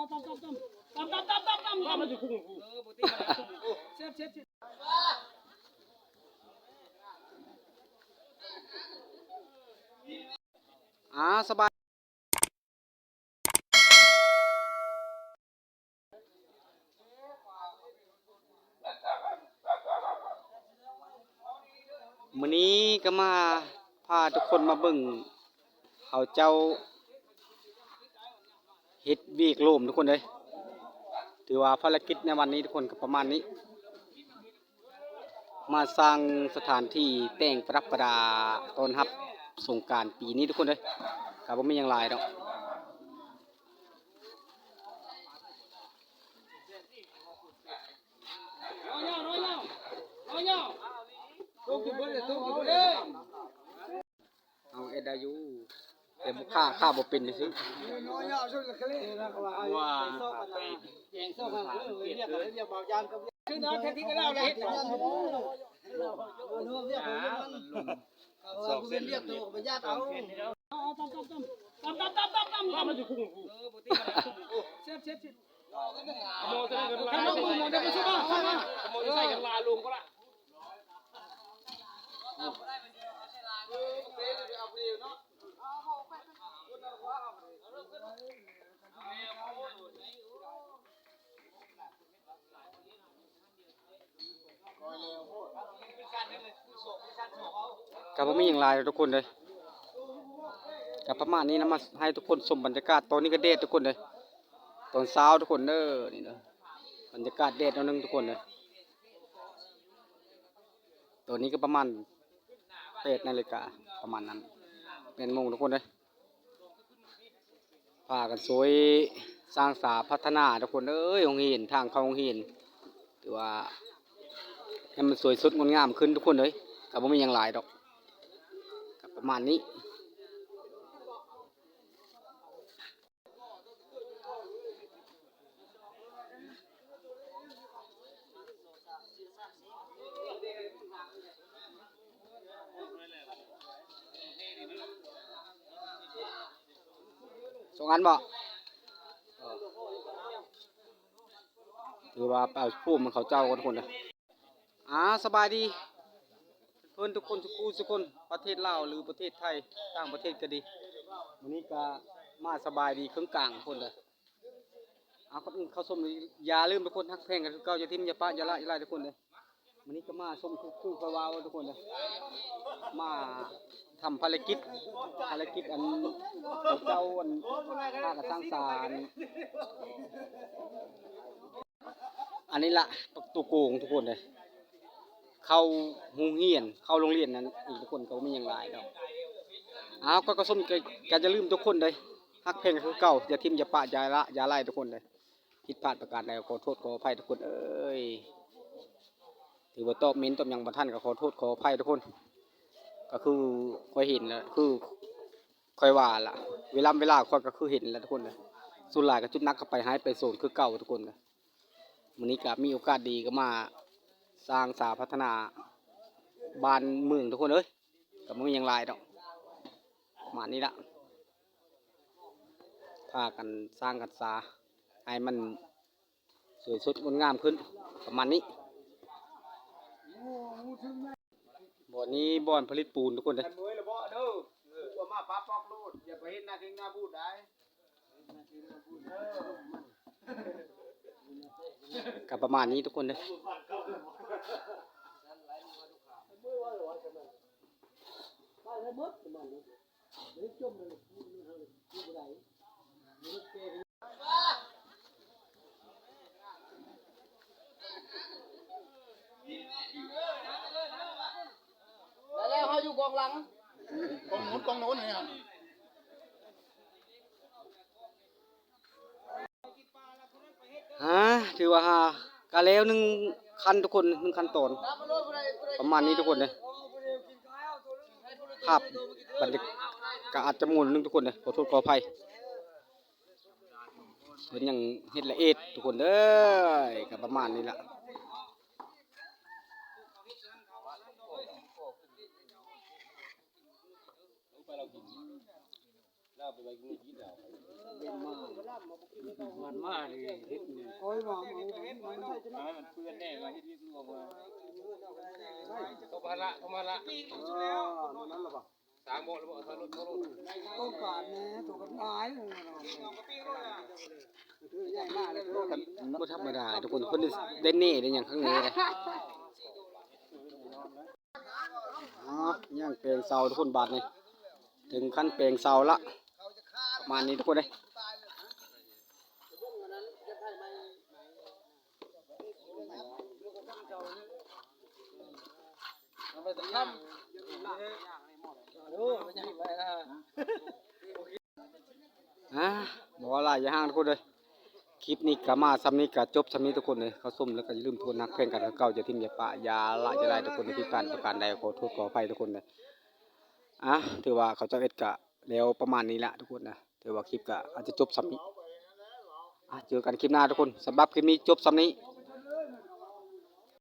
สบายมื้อนี้ก็มาพาทุกคนมาเบิ่งเขาเจ้าเฮ็ดวีกโลมทุกคนเลยถือว่าภารกิจในวันนี้ทุกคนก็ประมาณนี้มาสร้างสถานที่แต่งประดับประดาต้อนรับสงกรานต์ปีนี้ทุกคนเลยก็บ่มีหยังหลายดอกเอาเอ็ดอายุแต่บุค่าบ่เป็นซื่อว่าคือน้องแท้ที่ก็เล่าเลยเรียกตัวไปญาติเอาตั้มมันอยู่คุ้งเชฟโมใส่กันลาลุงโมได้ไปช่วยบ้างโมจะใส่กันลาลุงก็ละกับผมมีอย่างไรทุกคนเลยกับประมาณนี้นะมาให้ทุกคนชมบรรยากาศตอนนี้ก็เดททุกคนเลยตอนเช้าทุกคนเด้อนี่นะบรรยากาศเดทเอานึงทุกคนเลยตัวนี้ก็ประมาณ8 นาฬิกาประมาณนั้น8 โมงทุกคนเลยพากันสวยสร้างสาพัฒนาทุกคนเอ้ยโรงเรียนทางเข้าโรงเรียนถือว่าให้มันสวยสดงดงามขึ้นทุกคนเลยกับผมมีอย่างไรดอกกับประมาณนี้ส่งอันบ่ถือว่าเอาพูดมันเขาเจ้ากันทุกคนเลยสบายดีเพื่อนทุกคนทุกคนประเทศลาวหรือประเทศไทยต่างประเทศก็ดีวันนี้ก็มาสบายดีเครื่องกลางคนเลยคนอื่นเขาชมอย่าลืมทุกคนทักเพลงกันคือเก่าอย่าทิ้งอย่าปะอย่าละอย่าไล่ทุกคนเลยวันนี้ก็มาชมคือพะวาวทุกคนเลยมาทำภารกิจอันเจ้าอันข้ากระสร้างสารอันนี้ละตัวโกงทุกคนเลยเข้าโรงเรียนนั้นอีกทุกคนก็ไม่ยังไรดอกก็ส้มก็จะลืมทุกคนเลยฮักเพลงคือเก่าอย่าทิมอย่าปะอย่าละอย่าไล่ทุกคนเลยผิดพลาดประการใดขอโทษขออภัยทุกคนเอ้ยถือว่าตอบมิ้นตอบยังบรรทันก็ขอโทษขออภัยทุกคนก็คือคอยเห็นแล้วคือคอยว่าล่ะเวลาคอยก็คือเห็นแล้วทุกคนเลยสุดหลายก็จุดนักเข้าไปหายไปโซนคือเก่าทุกคนเลยวันนี้ก็มีโอกาสดีก็มาสร้างสาพัฒนาบ้านเมืองทุกคนเอ้ยก็ไม่มีอย่างไรดอกประมาณนี้ละพากันสร้างกันสาให้มันสวยสดงดงามขึ้นประมาณนี้บ่อนี้บ่อนผลิตปูนทุกคนเลยกับประมาณนี้ทุกคนเลยแล้วเขาอยู่กองหลังกองโน้นเนี่ยถือว่ากาแล้ว1 คันทุกคน1 คันตอนประมาณนี้ทุกคนเลยภาพบรรยากาศอาจจะมุนทุกคนเลยขอโทษขออภัยเป็นอย่างเฮ็ดละเอียดทุกคนเด้อกับประมาณนี้ละ มันมาเลยเฮ็ดนี่โอ้ยว่ามันเพื่อนแน่ว่าเฮ็ดรวมว่าเขามาละนั่นล่ะบ่สางบ่แล้วบ่ทารถต้องการแน่ถูกกันหลายบ่ธรรมดาทุกคนเพิ่นได้เน่ได้หยังข้างในเลยอ๋อย่างแปลงเสาทุกคนบาดนี่ถึงขั้นแปลงเสาละประมาณนี้ทุกคนเด้บอกว่าหลายอย่างทุกคนเลยคลิปนี้ก็มาซ้ำนี้ก็จบซ้ำนี้ทุกคนเลยเขาส้มแล้วก็อย่าลืมโทษนักเพื่อนกันเก่าจะทิ้งอย่าปะอย่าละจะได้ทุกคนในพิการประการใดขอโทษขออภัยทุกคนเลยถือว่าเขาเจ้าเอ็ดกะแล้วประมาณนี้แหละทุกคนนะถือว่าคลิปก็อาจจะจบซ้ำนี้เจอกันคลิปหน้าทุกคนสำหรับคลิปนี้จบซ้ำนี้